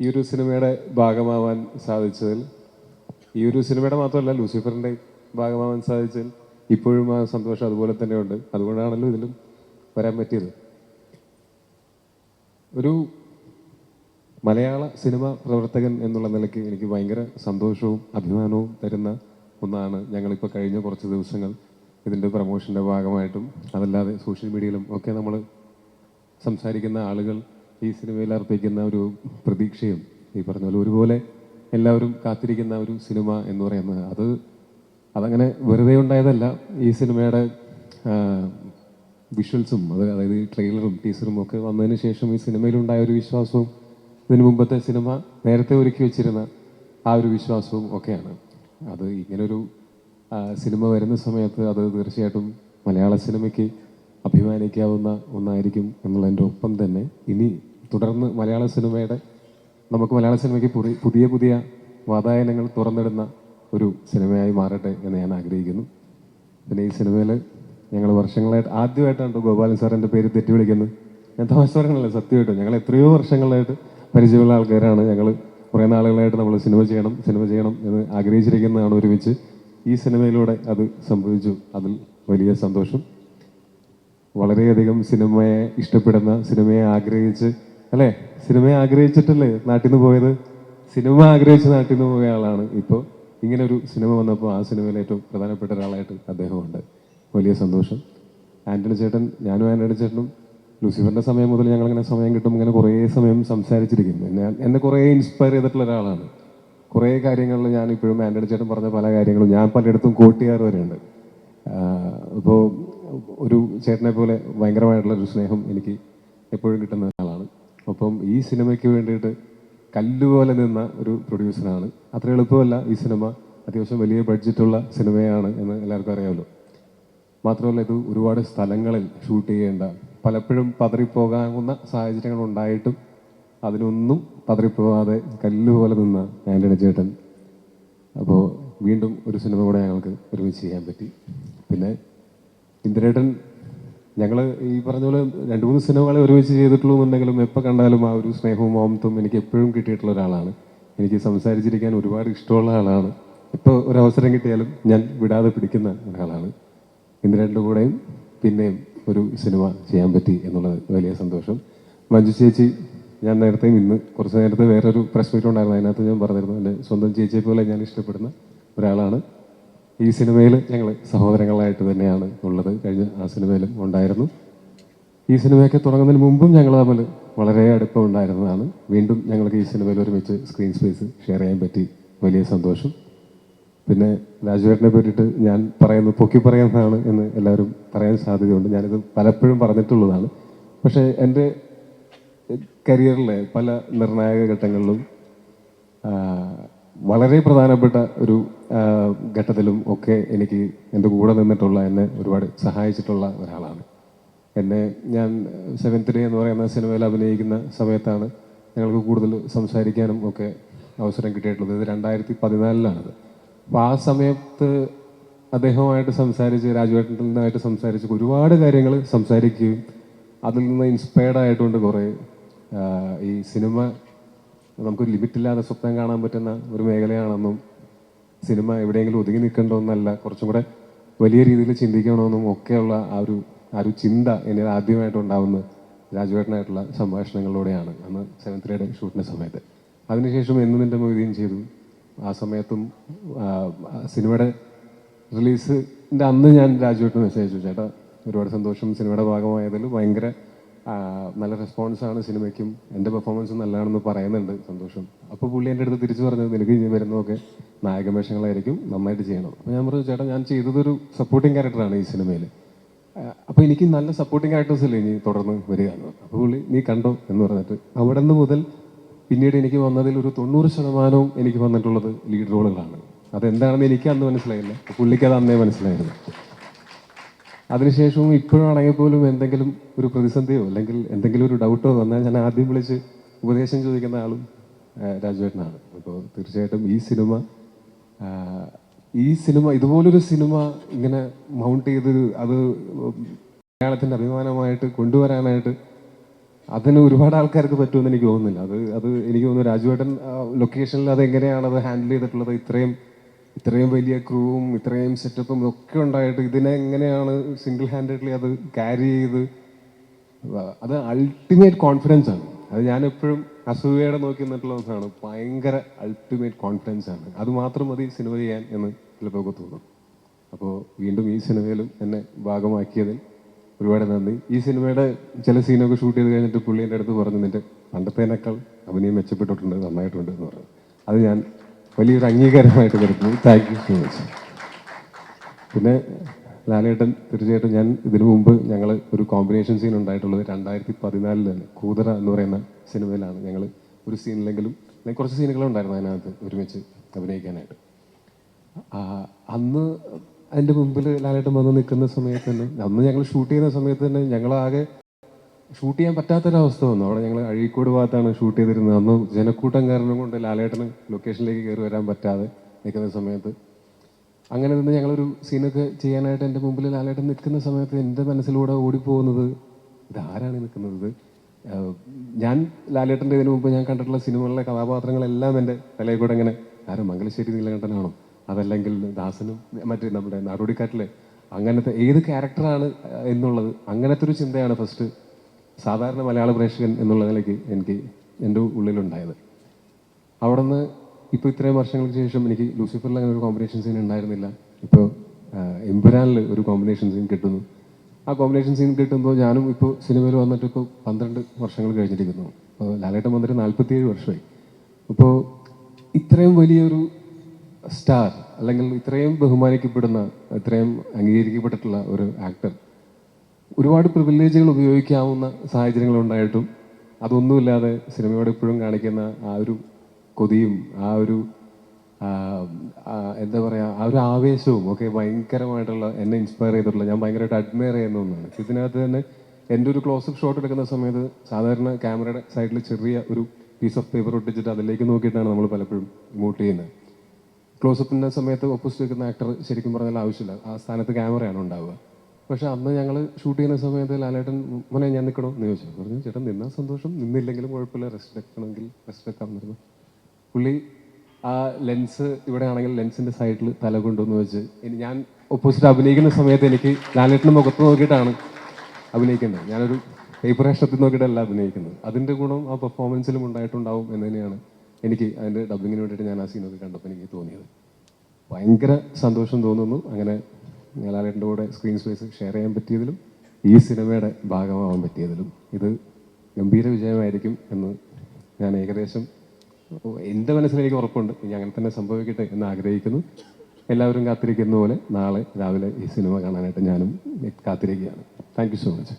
ഈ ഒരു സിനിമയുടെ ഭാഗമാവാൻ സാധിച്ചതിൽ, ഈ ഒരു സിനിമയുടെ മാത്രമല്ല ലൂസിഫറിൻ്റെ ഭാഗമാവാൻ സാധിച്ചതിൽ ഇപ്പോഴും ആ സന്തോഷം അതുപോലെ തന്നെ ഉണ്ട്. അതുകൊണ്ടാണല്ലോ ഇതിലും വരാൻ പറ്റിയത്. ഒരു മലയാള സിനിമ പ്രവർത്തകൻ എന്നുള്ള നിലയ്ക്ക് എനിക്ക് ഭയങ്കര സന്തോഷവും അഭിമാനവും തരുന്ന ഒന്നാണ് ഞങ്ങളിപ്പോൾ കഴിഞ്ഞ കുറച്ച് ദിവസങ്ങൾ ഇതിൻ്റെ പ്രമോഷൻ്റെ ഭാഗമായിട്ടും അതല്ലാതെ സോഷ്യൽ മീഡിയയിലും ഒക്കെ നമ്മൾ സംസാരിക്കുന്ന ആളുകൾ ഈ സിനിമയിൽ അർപ്പിക്കുന്ന ഒരു പ്രതീക്ഷയും ഈ പറഞ്ഞ പോലെ ഒരുപോലെ എല്ലാവരും കാത്തിരിക്കുന്ന ഒരു സിനിമ എന്ന് പറയുന്നത് അതങ്ങനെ വെറുതെ ഉണ്ടായതല്ല. ഈ സിനിമയുടെ വിഷ്വൽസും അതായത് ട്രെയിലറും ടീസറും ഒക്കെ വന്നതിന് ശേഷം ഈ സിനിമയിലുണ്ടായ ഒരു വിശ്വാസവും ഇതിനു മുമ്പത്തെ സിനിമ നേരത്തെ ഒരുക്കി വെച്ചിരുന്ന ആ ഒരു വിശ്വാസവും ഒക്കെയാണ്. അത് ഇങ്ങനൊരു സിനിമ വരുന്ന സമയത്ത് അത് തീർച്ചയായിട്ടും മലയാള സിനിമയ്ക്ക് അഭിമാനിക്കാവുന്ന ഒന്നായിരിക്കും എന്നുള്ളതിൻ്റെ ഒപ്പം തന്നെ ഇനി തുടർന്ന് നമുക്ക് മലയാള സിനിമയ്ക്ക് പുതിയ പുതിയ വാതായനങ്ങൾ തുറന്നിടുന്ന ഒരു സിനിമയായി മാറട്ടെ എന്ന് ഞാൻ ആഗ്രഹിക്കുന്നു. പിന്നെ ഈ സിനിമയിൽ ഞങ്ങൾ വർഷങ്ങളായിട്ട് ആദ്യമായിട്ടാണ് ഗോപാലൻ സാറിൻ്റെ പേര് തെറ്റി വിളിക്കുന്നത്. ഞാൻ തമാശ പറയണല്ലോ, സത്യമായിട്ടും ഞങ്ങൾ എത്രയോ വർഷങ്ങളായിട്ട് പരിചയമുള്ള ആൾക്കാരാണ്. ഞങ്ങൾ കുറേ നാളുകളായിട്ട് നമ്മൾ സിനിമ ചെയ്യണം എന്ന് ആഗ്രഹിച്ചിരിക്കുന്നതാണ് ഒരുമിച്ച്. ഈ സിനിമയിലൂടെ അത് സംഭവിച്ചു. അതിൽ വലിയ സന്തോഷം. വളരെയധികം സിനിമയെ ഇഷ്ടപ്പെടുന്ന, സിനിമയെ ആഗ്രഹിച്ചിട്ടല്ലേ നാട്ടിൽ നിന്ന് പോയത്. സിനിമ ആഗ്രഹിച്ച് നാട്ടിൽ നിന്ന് പോയ ആളാണ്. ഇപ്പോൾ ഇങ്ങനെ ഒരു സിനിമ വന്നപ്പോൾ ആ സിനിമയിൽ ഏറ്റവും പ്രധാനപ്പെട്ട ഒരാളായിട്ട് അദ്ദേഹമുണ്ട്. വലിയ സന്തോഷം. ഞാനും ആൻ്റണി ചേട്ടനും ലൂസിഫറിൻ്റെ സമയം മുതൽ ഞങ്ങളിങ്ങനെ സമയം കിട്ടും ഇങ്ങനെ കുറേ സമയം സംസാരിച്ചിരിക്കുന്നു. എന്നെ കുറേ ഇൻസ്പയർ ചെയ്തിട്ടുള്ള ഒരാളാണ്. കുറേ കാര്യങ്ങളിൽ ഞാൻ ഇപ്പോഴും ആൻ്റണി ചേട്ടൻ പറഞ്ഞ പല കാര്യങ്ങളും ഞാൻ പലയിടത്തും കോട്ട് ചെയ്യാറ് വരെയുണ്ട്. ഇപ്പോൾ ഒരു ചേട്ടനെ പോലെ ഭയങ്കരമായിട്ടുള്ളൊരു സ്നേഹം എനിക്ക് എപ്പോഴും കിട്ടുന്ന ഒരാളാണ്. ഒപ്പം ഈ സിനിമയ്ക്ക് വേണ്ടിയിട്ട് കല്ലുപോലെ നിന്ന ഒരു പ്രൊഡ്യൂസറാണ്. അത്ര എളുപ്പമല്ല. ഈ സിനിമ അത്യാവശ്യം വലിയ ബഡ്ജറ്റുള്ള സിനിമയാണ് എന്ന് എല്ലാവർക്കും അറിയാമല്ലോ. മാത്രമല്ല ഇത് ഒരുപാട് സ്ഥലങ്ങളിൽ ഷൂട്ട് ചെയ്യേണ്ട, പലപ്പോഴും പതറിപ്പോകാവുന്ന സാഹചര്യങ്ങൾ ഉണ്ടായിട്ടും അതിനൊന്നും പതറിപ്പോകാതെ കല്ലുപോലെ നിന്ന ആൻ്റണി ചേട്ടൻ. അപ്പോൾ വീണ്ടും ഒരു സിനിമ കൂടെ ഞങ്ങൾക്ക് ഒരുമിച്ച് ചെയ്യാൻ പറ്റി. പിന്നെ ഇന്ദ്രേട്ടൻ, ഞങ്ങൾ ഈ പറഞ്ഞ പോലെ 2-3 സിനിമകളെ ഒരുമിച്ച് ചെയ്തിട്ടുള്ളൂ എന്നുണ്ടെങ്കിലും എപ്പോൾ കണ്ടാലും ആ ഒരു സ്നേഹവും ഓമത്തും എനിക്ക് എപ്പോഴും കിട്ടിയിട്ടുള്ള ഒരാളാണ്. എനിക്ക് സംസാരിച്ചിരിക്കാൻ ഒരുപാട് ഇഷ്ടമുള്ള ആളാണ്. ഇപ്പോൾ ഒരവസരം കിട്ടിയാലും ഞാൻ വിടാതെ പിടിക്കുന്ന ഒരാളാണ്. ഇന്ദ്രേട്ടൻ്റെ കൂടെയും പിന്നെയും ഒരു സിനിമ ചെയ്യാൻ പറ്റി എന്നുള്ളത് വലിയ സന്തോഷം. മഞ്ജു ചേച്ചി, ഞാൻ ഇന്ന് കുറച്ച് നേരത്തെ വേറൊരു പ്രസ് മീറ്റ് ഉണ്ടായിരുന്നു, അതിനകത്ത് ഞാൻ പറഞ്ഞിരുന്നു എൻ്റെ സ്വന്തം ചേച്ചിയെ പോലെ ഞാൻ ഇഷ്ടപ്പെടുന്ന ഒരാളാണ്. ഈ സിനിമയിൽ ഞങ്ങൾ സഹോദരങ്ങളായിട്ട് തന്നെയാണ് ഉള്ളത്. കഴിഞ്ഞ ആ സിനിമയിലും ഉണ്ടായിരുന്നു. ഈ സിനിമയൊക്കെ തുടങ്ങുന്നതിന് മുമ്പും ഞങ്ങൾ തമ്മിൽ വളരെ അടുപ്പം ഉണ്ടായിരുന്നതാണ്. വീണ്ടും ഞങ്ങൾക്ക് ഈ സിനിമയിൽ ഒരുമിച്ച് സ്ക്രീൻ സ്പേസ് ഷെയർ ചെയ്യാൻ പറ്റി. വലിയ സന്തോഷം. പിന്നെ രാജുവേട്ടനെ പറ്റിയിട്ട് ഞാൻ പൊക്കി പറയുന്നതാണ് എന്ന് എല്ലാവരും പറയാൻ സാധ്യതയുണ്ട്. ഞാനിത് പലപ്പോഴും പറഞ്ഞിട്ടുള്ളതാണ്. പക്ഷേ എൻ്റെ കരിയറിലെ പല നിർണായക ഘട്ടങ്ങളിലും വളരെ പ്രധാനപ്പെട്ട ഒരു ഘട്ടത്തിലും ഒക്കെ എനിക്ക് എൻ്റെ കൂടെ നിന്നിട്ടുള്ള, എന്നെ ഒരുപാട് സഹായിച്ചിട്ടുള്ള ഒരാളാണ്. ഞാൻ 7th Day എന്ന് പറയുന്ന സിനിമയിൽ അഭിനയിക്കുന്ന സമയത്താണ് ഞങ്ങൾക്ക് കൂടുതൽ സംസാരിക്കാനും ഒക്കെ അവസരം കിട്ടിയിട്ടുള്ളത്. ഇത് 2014 അപ്പോൾ ആ സമയത്ത് അദ്ദേഹവുമായിട്ട് രാജുവേട്ടനായിട്ട് സംസാരിച്ച് ഒരുപാട് കാര്യങ്ങൾ സംസാരിക്കുകയും അതിൽ നിന്ന് ഇൻസ്പയർഡ് ആയിട്ടുണ്ട്. കുറേ ഈ സിനിമ നമുക്കൊരു ലിമിറ്റില്ലാതെ സ്വപ്നം കാണാൻ പറ്റുന്ന ഒരു മേഖലയാണെന്നും സിനിമ എവിടെയെങ്കിലും ഒതുങ്ങി നിൽക്കേണ്ടതെന്നല്ല, കുറച്ചും കൂടെ വലിയ രീതിയിൽ ചിന്തിക്കണമെന്നും ഒക്കെയുള്ള ആ ഒരു ചിന്ത എന്നിൽ ആദ്യമായിട്ടുണ്ടാവുന്നത് രാജുവേട്ടനായിട്ടുള്ള സംഭാഷണങ്ങളിലൂടെയാണ്. അന്ന് 7th Day ഷൂട്ടിൻ്റെ സമയത്ത്. അതിനുശേഷം എന്ന് നിൻ്റെ മൊയ്തീൻ ചെയ്തു. ആ സമയത്തും സിനിമയുടെ റിലീസിൻ്റെ അന്ന് ഞാൻ രാജുവേട്ടന് മെസ്സേജ് അയച്ചു, ചേട്ടാ ഒരുപാട് സന്തോഷം, സിനിമയുടെ ഭാഗമായതിൽ ഭയങ്കര നല്ല റെസ്പോൺസാണ് സിനിമയ്ക്കും, എൻ്റെ പെർഫോമൻസും നല്ലതാണെന്ന് പറയുന്നുണ്ട്, സന്തോഷം. അപ്പോൾ പുള്ളി എൻ്റെ അടുത്ത് തിരിച്ചു പറഞ്ഞത്, നിനക്ക് ഇനി വരുന്നതൊക്കെ നായകവേഷങ്ങളായിരിക്കും, നന്നായിട്ട് ചെയ്യണം. അപ്പോൾ ഞാൻ പറഞ്ഞു, ചേട്ടാ ഞാൻ ചെയ്തതൊരു സപ്പോർട്ടിങ് ക്യാരക്ടറാണ് ഈ സിനിമയിൽ, അപ്പോൾ എനിക്ക് നല്ല സപ്പോർട്ടിങ് ക്യാരക്ടേഴ്സല്ലേ ഇനി തുടർന്ന് വരിക എന്ന് പറഞ്ഞു. അപ്പോൾ പുള്ളി നീ കണ്ടോ എന്ന് പറഞ്ഞിട്ട് അവിടെ നിന്ന് മുതൽ പിന്നീട് എനിക്ക് വന്നതിൽ ഒരു 90% എനിക്ക് വന്നിട്ടുള്ളത് ലീഡ് റോളുകളാണ്. അതെന്താണെന്ന് എനിക്ക് അന്ന് മനസ്സിലായില്ല, പുള്ളിക്ക് അത് അന്നേ മനസ്സിലായിരുന്നു. അതിനുശേഷവും ഇപ്പോഴാണെങ്കിൽ പോലും എന്തെങ്കിലും ഒരു പ്രതിസന്ധിയോ അല്ലെങ്കിൽ എന്തെങ്കിലും ഒരു ഡൗട്ടോ വന്നാൽ ഞാൻ ആദ്യം വിളിച്ച് ഉപദേശം ചോദിക്കുന്ന ആളും രാജുവേട്ടനാണ്. അപ്പോൾ തീർച്ചയായിട്ടും ഈ സിനിമ ഇതുപോലൊരു സിനിമ ഇങ്ങനെ മൗണ്ട് ചെയ്ത് അത് മലയാളത്തിൻ്റെ അഭിമാനമായിട്ട് കൊണ്ടുവരാനായിട്ട് അതിന് ഒരുപാട് ആൾക്കാർക്ക് പറ്റുമെന്ന് എനിക്ക് തോന്നുന്നില്ല. അത് എനിക്ക് തോന്നുന്നു രാജുവേട്ടൻ ലൊക്കേഷനിൽ അത് എങ്ങനെയാണ് അത് ഹാൻഡിൽ ചെയ്തിട്ടുള്ളത്. ഇത്രയും വലിയ ക്രൂവും ഇത്രയും സെറ്റപ്പും ഒക്കെ ഉണ്ടായിട്ട് ഇതിനെ എങ്ങനെയാണ് സിംഗിൾ ഹാൻഡഡ്ലി അത് ക്യാരി ചെയ്ത്, അത് അൾട്ടിമേറ്റ് കോൺഫിഡൻസ് ആണ്. അത് ഞാൻ എപ്പോഴും അസൂയയുടെ നോക്കി നിന്നിട്ടുള്ള ഒന്നാണ്. ഭയങ്കര അൾട്ടിമേറ്റ് കോൺഫിഡൻസ് ആണ്. അത് മാത്രം മതി സിനിമ ചെയ്യാൻ എന്ന് ചിലപ്പോൾ തോന്നും. അപ്പോൾ വീണ്ടും ഈ സിനിമയിലും എന്നെ ഭാഗമാക്കിയതിൽ ഒരുപാട് നന്ദി. ഈ സിനിമയുടെ ചില സീനൊക്കെ ഷൂട്ട് ചെയ്ത് കഴിഞ്ഞിട്ട് പുള്ളി എൻ്റെ അടുത്ത് പറഞ്ഞു, നിന്റെ പണ്ടത്തേനേക്കാൾ അഭിനയം മെച്ചപ്പെട്ടിട്ടുണ്ട്, നന്നായിട്ടുണ്ട് എന്ന് പറഞ്ഞു. അത് ഞാൻ വലിയൊരു അംഗീകാരമായിട്ട് കരുതുന്നു. Thank you so much. പിന്നെ ലാലേട്ടൻ, തീർച്ചയായിട്ടും ഞാൻ ഇതിനു മുമ്പ് ഞങ്ങൾ ഒരു കോമ്പിനേഷൻ സീൻ ഉണ്ടായിട്ടുള്ളത് 2014 തന്നെ കൂതറ എന്ന് പറയുന്ന സിനിമയിലാണ്. ഞങ്ങൾ ഒരു സീനിലെങ്കിലും കുറച്ച് സീനുകളുണ്ടായിരുന്നു അതിനകത്ത് ഒരുമിച്ച് അഭിനയിക്കാനായിട്ട്. അന്ന് അതിൻ്റെ മുമ്പിൽ ലാലേട്ടൻ വന്ന് നിൽക്കുന്ന സമയത്ത് തന്നെ, അന്ന് ഞങ്ങൾ ഷൂട്ട് ചെയ്യുന്ന സമയത്ത് തന്നെ ഞങ്ങളാകെ ഷൂട്ട് ചെയ്യാൻ പറ്റാത്തൊരവസ്ഥ വന്നു. അവിടെ ഞങ്ങൾ അഴീക്കോട് ഭാഗത്താണ് ഷൂട്ട് ചെയ്തിരുന്നത്. അന്ന് ജനക്കൂട്ടം കാരണം കൊണ്ട് ലാലേട്ടന് ലൊക്കേഷനിലേക്ക് കയറി വരാൻ പറ്റാതെ നിൽക്കുന്ന സമയത്ത് അങ്ങനെ നിന്ന് ഞങ്ങളൊരു സീനൊക്കെ ചെയ്യാനായിട്ട് എൻ്റെ മുമ്പിൽ ലാലേട്ടൻ നിൽക്കുന്ന സമയത്ത് എൻ്റെ മനസ്സിലൂടെ ഓടിപ്പോകുന്നത്, ഇതാരാണ് നിൽക്കുന്നത്? ഞാൻ ലാലേട്ടൻ്റെ ഇതിനു മുമ്പ് ഞാൻ കണ്ടിട്ടുള്ള സിനിമകളിലെ കഥാപാത്രങ്ങളെല്ലാം എൻ്റെ തലയിൽ കൂടെ ഇങ്ങനെ, ആരും മംഗലശ്ശേരി നീലകണ്ഠനാണോ, അതല്ലെങ്കിൽ ദാസനും മറ്റേ നമ്മുടെ നാടോടിക്കാറ്റിലെ അങ്ങനത്തെ ഏത് ക്യാരക്ടറാണ് എന്നുള്ളത്, അങ്ങനത്തെ ഒരു ചിന്തയാണ് ഫസ്റ്റ് സാധാരണ മലയാള പ്രേക്ഷകൻ എന്നുള്ളതിലേക്ക് എനിക്ക് എൻ്റെ ഉള്ളിലുണ്ടായത്. അവിടെ നിന്ന് ഇപ്പോൾ ഇത്രയും വർഷങ്ങൾക്ക് ശേഷം എനിക്ക് ലൂസിഫറിൽ അങ്ങനെ ഒരു കോമ്പിനേഷൻ സീൻ ഉണ്ടായിരുന്നില്ല. ഇപ്പോൾ എമ്പുരാനിൽ ഒരു കോമ്പിനേഷൻ സീൻ കിട്ടുന്നു. ആ കോമ്പിനേഷൻ സീൻ കിട്ടുമ്പോൾ ഞാനും ഇപ്പോൾ സിനിമയിൽ വന്നിട്ട് ഇപ്പോൾ 12 വർഷങ്ങൾ കഴിഞ്ഞിരിക്കുന്നു. അപ്പോൾ ലാലേട്ടൻ വന്നിട്ട് 47 വർഷമായി. അപ്പോൾ ഇത്രയും വലിയൊരു സ്റ്റാർ, അല്ലെങ്കിൽ ഇത്രയും ബഹുമാനിക്കപ്പെടുന്ന, ഇത്രയും അംഗീകരിക്കപ്പെട്ടിട്ടുള്ള ഒരു ആക്ടർ ഒരുപാട് പ്രിവിലേജുകൾ ഉപയോഗിക്കാവുന്ന സാഹചര്യങ്ങളുണ്ടായിട്ടും അതൊന്നുമില്ലാതെ സിനിമയോട് ഇപ്പോഴും കാണിക്കുന്ന ആ ഒരു കൊതിയും ആ ഒരു എന്താ പറയുക, ആ ഒരു ആവേശവും ഒക്കെ ഭയങ്കരമായിട്ടുള്ള, എന്നെ ഇൻസ്പയർ ചെയ്തിട്ടുള്ള, ഞാൻ ഭയങ്കരമായിട്ട് അഡ്മയർ ചെയ്യുന്ന ഒന്നാണ്. ഇതിനകത്ത് തന്നെ എൻ്റെ ഒരു ക്ലോസപ്പ് ഷോട്ട് എടുക്കുന്ന സമയത്ത് സാധാരണ ക്യാമറയുടെ സൈഡിൽ ചെറിയ ഒരു പീസ് ഓഫ് പേപ്പർ ഒട്ടിച്ചിട്ട് അതിലേക്ക് നോക്കിയിട്ടാണ് നമ്മൾ പലപ്പോഴും ഇമോട്ട് ചെയ്യുന്നത്. ക്ലോസപ്പിൻ്റെ സമയത്ത് ഓപ്പോസിറ്റ് നിൽക്കുന്ന ആക്ടർ ശരിക്കും പറഞ്ഞാൽ ആവശ്യമില്ല, ആ സ്ഥാനത്ത് ക്യാമറയാണ് ഉണ്ടാവുക. പക്ഷെ അന്ന് ഞങ്ങൾ ഷൂട്ട് ചെയ്യുന്ന സമയത്ത് ലാലേട്ടൻ, മോനെ ഞാൻ നിൽക്കണോ എന്ന് ചോദിച്ചു. പറഞ്ഞു, ചേട്ടൻ നിന്നാൽ സന്തോഷം, നിന്നില്ലെങ്കിലും കുഴപ്പമില്ല, റെസ്റ്റ് എടുക്കണമെങ്കിൽ റെസ്റ്റ് എടുക്കാമെന്നിരുന്നു. പുള്ളി ആ ലെൻസ് ഇവിടെ ആണെങ്കിൽ ലെൻസിൻ്റെ സൈഡിൽ തല കൊണ്ടുവന്ന് വെച്ച്, ഇനി ഞാൻ ഓപ്പോസിറ്റ് അഭിനയിക്കുന്ന സമയത്ത് എനിക്ക് ലാലേട്ടൻ്റെ മുഖത്ത് നോക്കിയിട്ടാണ് അഭിനയിക്കേണ്ടത്. ഞാനൊരു പേപ്പർ കഷ്ണത്തിൽ നോക്കിയിട്ടല്ല അഭിനയിക്കുന്നത്. അതിൻ്റെ ഗുണം ആ പെർഫോമൻസിലും ഉണ്ടായിട്ടുണ്ടാവും എന്ന് തന്നെയാണ് എനിക്ക് അതിൻ്റെ ഡബ്ബിങ്ങിന് വേണ്ടിയിട്ട് ഞാൻ ആ സീനൊക്കെ കണ്ടപ്പോൾ എനിക്ക് തോന്നിയത്. ഭയങ്കര സന്തോഷം തോന്നുന്നു അങ്ങനെ ലാലേട്ടൻ്റെ കൂടെ സ്ക്രീൻ സ്പേസ് ഷെയർ ചെയ്യാൻ പറ്റിയതിലും ഈ സിനിമയുടെ ഭാഗമാവാൻ പറ്റിയതിലും. ഇത് ഗംഭീര വിജയമായിരിക്കും എന്ന് ഞാൻ ഏകദേശം എൻ്റെ മനസ്സിൽ എനിക്ക് ഉറപ്പുണ്ട്. ഇനി അങ്ങനെ തന്നെ സംഭവിക്കട്ടെ എന്ന് ആഗ്രഹിക്കുന്നു. എല്ലാവരും കാത്തിരിക്കുന്ന പോലെ നാളെ രാവിലെ ഈ സിനിമ കാണാനായിട്ട് ഞാനും കാത്തിരിക്കുകയാണ്. Thank you so much.